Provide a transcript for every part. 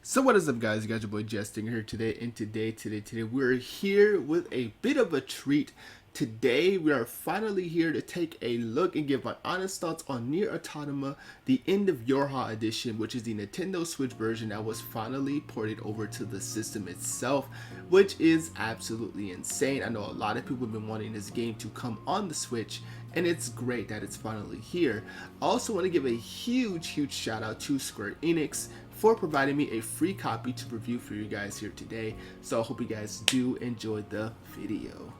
So what is up, guys? You got your boy Stingren here today, and today we're here with a bit of a treat. Today we are finally here to take a look and give my honest thoughts on NieR Automata, the end of YorHa edition, which is the Nintendo Switch version that was finally ported over to the system itself, which is absolutely insane. I know a lot of people have been wanting this game to come on the Switch, and it's great that it's finally here. I also want to give a huge shout out to Square Enix for providing me a free copy to review for you guys here today. So I hope you guys do enjoy the video.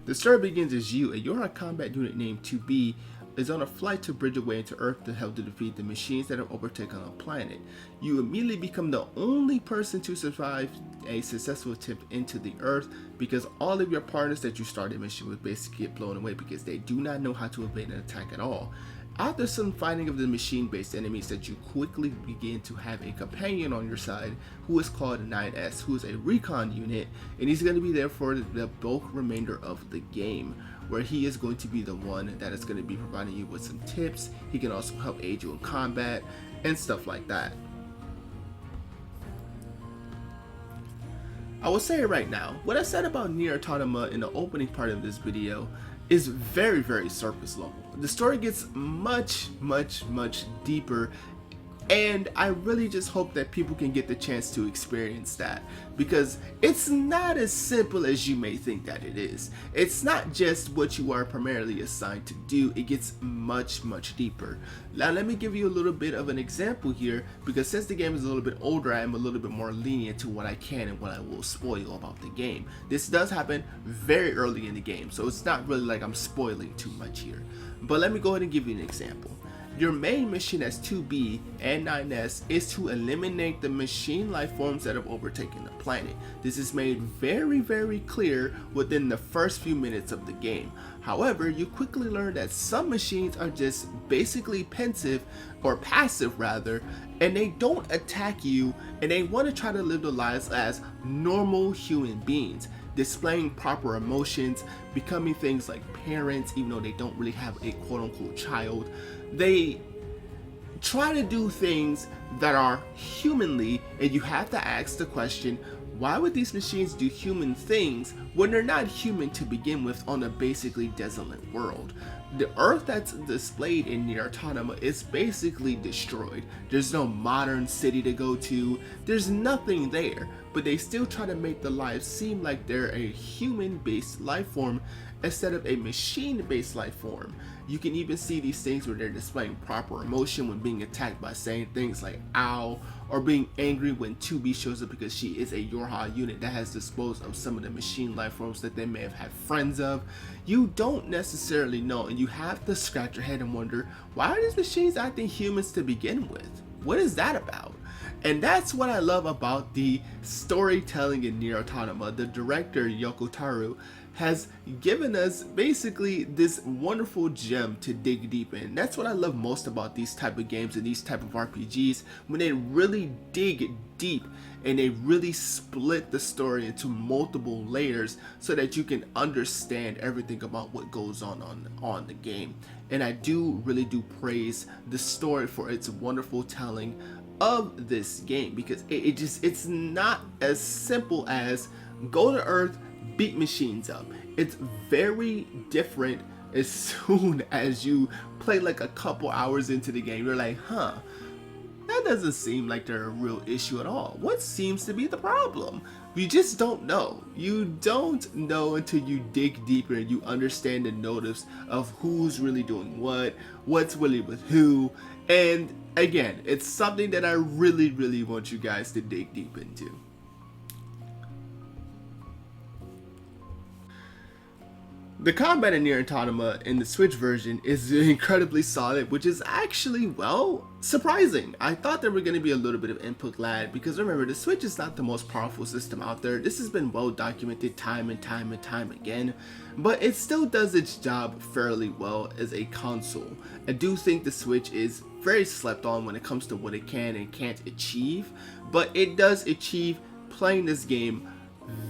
The story begins as you, a YorHa combat unit named 2B, is on a flight to bridge away into Earth to help to defeat the machines that have overtaken the planet. You immediately become the only person to survive a successful attempt into the Earth, because all of your partners that you started the mission with basically get blown away because they do not know how to evade an attack at all. After some fighting of the machine-based enemies, that you quickly begin to have a companion on your side who is called didnt, who is a recon unit, and he's going to be there for the bulk remainder of the game, where he is going to be the one that is going to be providing you with some tips. He can also help aid you in combat and stuff like that. I will say it right now, what I said about NieR Automata in the opening part of this video is very surface level. The story gets much deeper, and I really just hope that people can get the chance to experience that, because it's not as simple as you may think that it is. It's not just what you are primarily assigned to do, it gets much deeper. Now let me give you a little bit of an example here, because since the game is a little bit older, I am a little bit more lenient to what I can and what I will spoil about the game. This does happen very early in the game, so it's not really like I'm spoiling too much here. But let me go ahead and give you an example. Your main mission as 2B and didnt is to eliminate the machine life forms that have overtaken the planet. This is made very clear within the first few minutes of the game. However, you quickly learn that some machines are just basically passive rather, and they don't attack you, and they want to try to live their lives as normal human beings, displaying proper emotions, becoming things like parents, even though they don't really have a quote-unquote child. They try to do things that are humanly, and you have to ask the question, why would these machines do human things when they're not human to begin with on a basically desolate world? The Earth that's displayed in NieR Automata is basically destroyed. There's no modern city to go to, there's nothing there, but they still try to make the lives seem like they're a human-based life form instead of a machine-based life form. You can even see these things where they're displaying proper emotion when being attacked by saying things like ow, or being angry when 2B shows up because she is a YorHa unit that has disposed of some of the machine life forms that they may have had friends of. You don't necessarily know, and you have to scratch your head and wonder, why are these machines acting humans to begin with? What is that about? And that's what I love about the storytelling in NieR Automata. The director, Yoko has given us basically this wonderful gem to dig deep in. That's what I love most about these type of games and these type of RPGs, when they really dig deep and they really split the story into multiple layers so that you can understand everything about what goes on the game. And I really do praise the story for its wonderful telling of this game, because it's not as simple as go to Earth, beat machines up. It's very different. As soon as you play like a couple hours into the game, you're like, that doesn't seem like they're a real issue at all. What seems to be the problem? You just don't know. You don't know until you dig deeper and you understand the motives of who's really doing what's really with who. And again, it's something that I really want you guys to dig deep into. The combat in NieR Automata in the Switch version is incredibly solid, which is actually, well, surprising. I thought there were going to be a little bit of input lag, because remember, the Switch is not the most powerful system out there. This has been well documented time and time again, but it still does its job fairly well as a console. I do think the Switch is very slept on when it comes to what it can and can't achieve, but it does achieve playing this game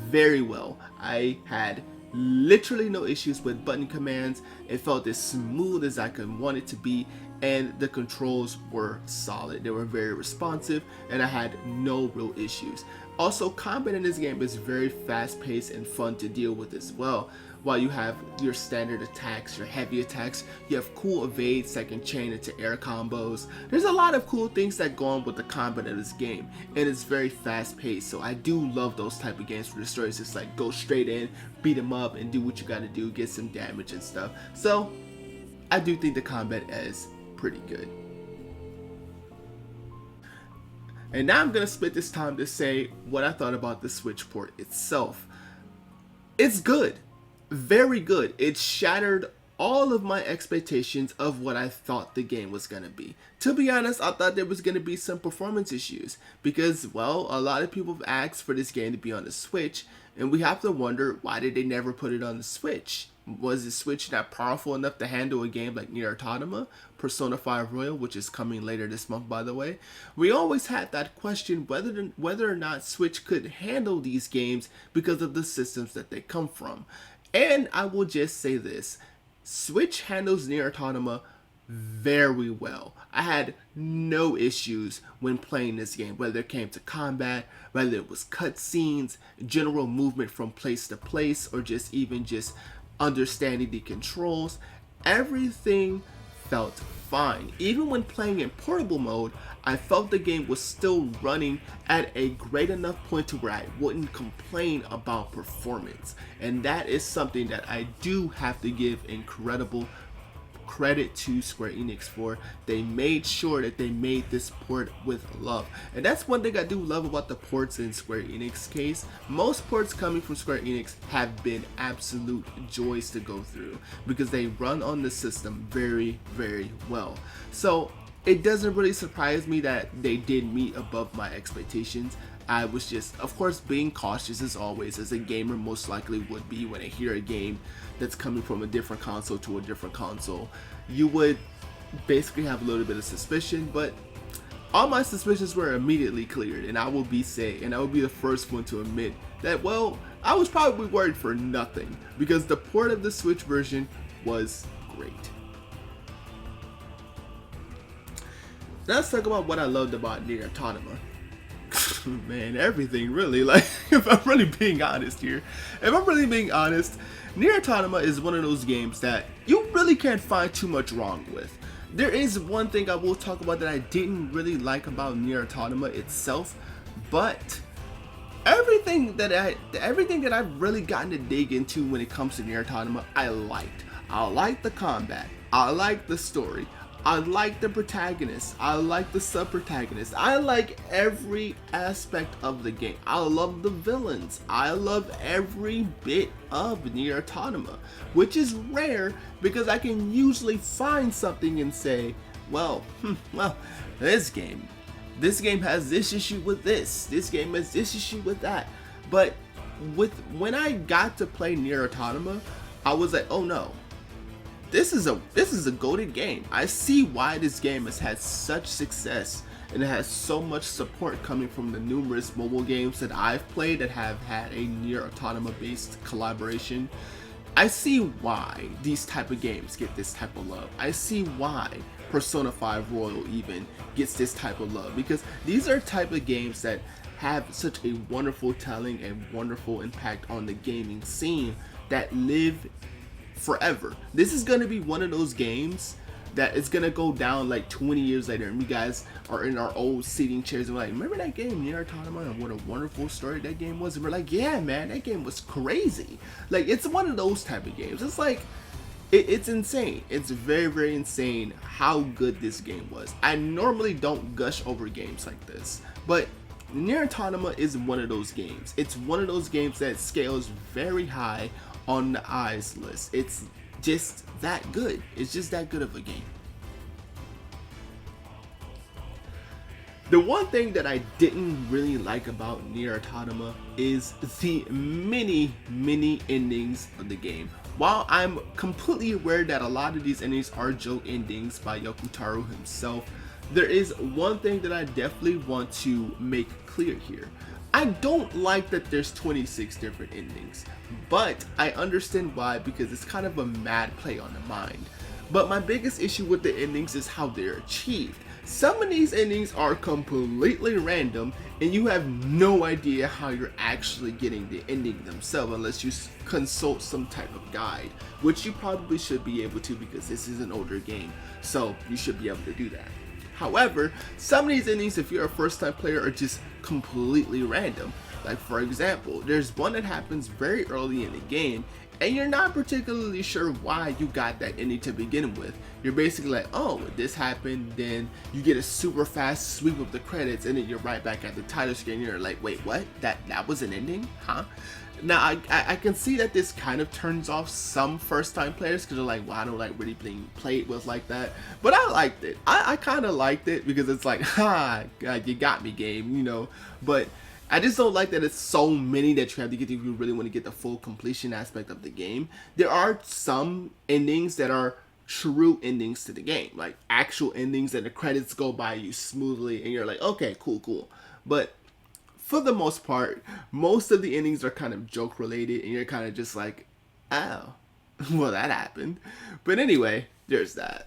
very well. I had literally no issues with button commands. It felt as smooth as I could want it to be, and the controls were solid. They were very responsive, and I had no real issues. Also, combat in this game is very fast paced and fun to deal with as well. While you have your standard attacks, your heavy attacks, you have cool evades that can chain into air combos. There's a lot of cool things that go on with the combat of this game, and it's very fast paced. So I do love those type of games where the story is just like go straight in, beat them up, and do what you gotta do, get some damage and stuff. So I do think the combat is pretty good. And now I'm gonna split this time to say what I thought about the Switch port itself. It's good. Very good. It shattered all of my expectations of what I thought the game was going to be. To be honest, I thought there was going to be some performance issues because, well, a lot of people have asked for this game to be on the Switch, and we have to wonder, why did they never put it on the Switch? Was the Switch not powerful enough to handle a game like NieR Automata, Persona 5 Royal, which is coming later this month, by the way? We always had that question whether or not Switch could handle these games because of the systems that they come from. And I will just say this, Switch handles NieR Automata very well. I had no issues when playing this game, whether it came to combat, whether it was cutscenes, general movement from place to place, or just even just understanding the controls. Everything felt fine. Even when playing in portable mode, I felt the game was still running at a great enough point to where I wouldn't complain about performance. And that is something that I do have to give incredible credit to Square Enix for. They made sure that they made this port with love, and that's one thing I do love about the ports in Square Enix case. Most ports coming from Square Enix have been absolute joys to go through because they run on the system very, very well. So it doesn't really surprise me that they did meet above my expectations. I was just, of course, being cautious as always, as a gamer most likely would be when I hear a game that's coming from a different console to a different console. You would basically have a little bit of suspicion, but all my suspicions were immediately cleared, and I will be the first one to admit that, well, I was probably worried for nothing because the port of the Switch version was great. Now let's talk about what I loved about NieR Automata. Man, everything really. Like, if I'm really being honest, NieR Automata is one of those games that you really can't find too much wrong with. There is one thing I will talk about that I didn't really like about NieR Automata itself, but everything that I've really gotten to dig into when it comes to NieR Automata, I liked. I liked the combat. I liked the story. I like the protagonist. I like the sub-protagonist. I like every aspect of the game. I love the villains. I love every bit of NieR Automata, which is rare because I can usually find something and say, well, this game has this issue with this game has this issue with that. But when I got to play NieR Automata, I was like, oh no. This is a goated game. I see why this game has had such success and it has so much support coming from the numerous mobile games that I've played that have had a NieR Automata based collaboration. I see why these type of games get this type of love. I see why Persona 5 Royal even gets this type of love, because these are type of games that have such a wonderful telling and wonderful impact on the gaming scene that live forever. This is going to be one of those games that is going to go down like 20 years later and we guys are in our old seating chairs and we're like, remember that game NieR Automata and what a wonderful story that game was? And we're like, yeah man, that game was crazy. Like, it's one of those type of games. It's like, it's insane. It's very, very insane how good this game was. I normally don't gush over games like this, but NieR Automata is one of those games. It's one of those games that scales very high on the eyes list. It's just that good. It's just that good of a game. The one thing that I didn't really like about NieR Automata is the many endings of the game. While I'm completely aware that a lot of these endings are joke endings by Yoko Taro himself, there is one thing that I definitely want to make clear here. I don't like that there's 26 different endings, but I understand why, because it's kind of a mad play on the mind. But my biggest issue with the endings is how they're achieved. Some of these endings are completely random and you have no idea how you're actually getting the ending themselves unless you consult some type of guide, which you probably should be able to because this is an older game, so you should be able to do that. However, some of these endings, if you're a first time player, are just completely random. Like for example, there's one that happens very early in the game and you're not particularly sure why you got that ending to begin with. You're basically like, oh, this happened, then you get a super fast sweep of the credits and then you're right back at the title screen and you're like, wait, what? That was an ending? Huh? Now, I can see that this kind of turns off some first-time players because they're like, well, I don't like really being played with like that. But I liked it. I kind of liked it because it's like, ha, God, you got me, game, you know. But I just don't like that it's so many that you have to get if you really want to get the full completion aspect of the game. There are some endings that are true endings to the game, like actual endings that the credits go by you smoothly and you're like, okay, cool. But for the most part, most of the endings are kind of joke related and you're kind of just like, oh, well, that happened. But anyway, there's that.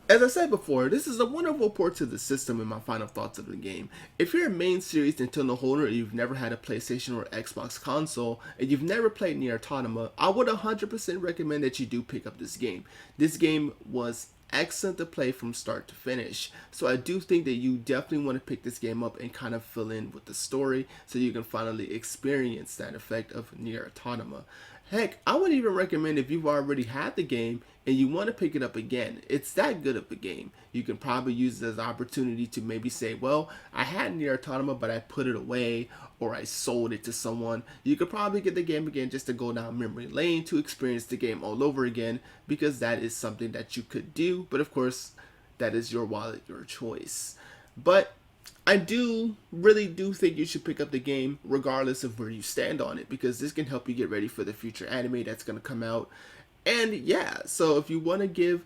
As I said before, this is a wonderful port to the system and my final thoughts of the game. If you're a main series Nintendo holder and you've never had a PlayStation or Xbox console and you've never played NieR Automata, I would 100% recommend that you do pick up this game. This game was excellent to play from start to finish. So I do think that you definitely want to pick this game up and kind of fill in with the story so you can finally experience that effect of NieR Automata. Heck, I would even recommend if you've already had the game and you want to pick it up again. It's that good of a game. You can probably use it as an opportunity to maybe say, well, I had NieR Automata, but I put it away or I sold it to someone. You could probably get the game again just to go down memory lane to experience the game all over again, because that is something that you could do. But of course, that is your wallet, your choice. But I really do think you should pick up the game regardless of where you stand on it, because this can help you get ready for the future anime that's going to come out. And yeah, so if you want to give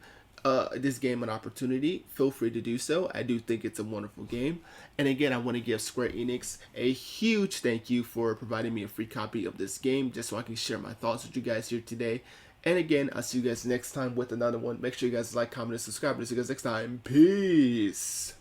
this game an opportunity, feel free to do so. I do think it's a wonderful game. And again, I want to give Square Enix a huge thank you for providing me a free copy of this game just so I can share my thoughts with you guys here today. And again, I'll see you guys next time with another one. Make sure you guys like, comment, and subscribe. See you guys next time. Peace.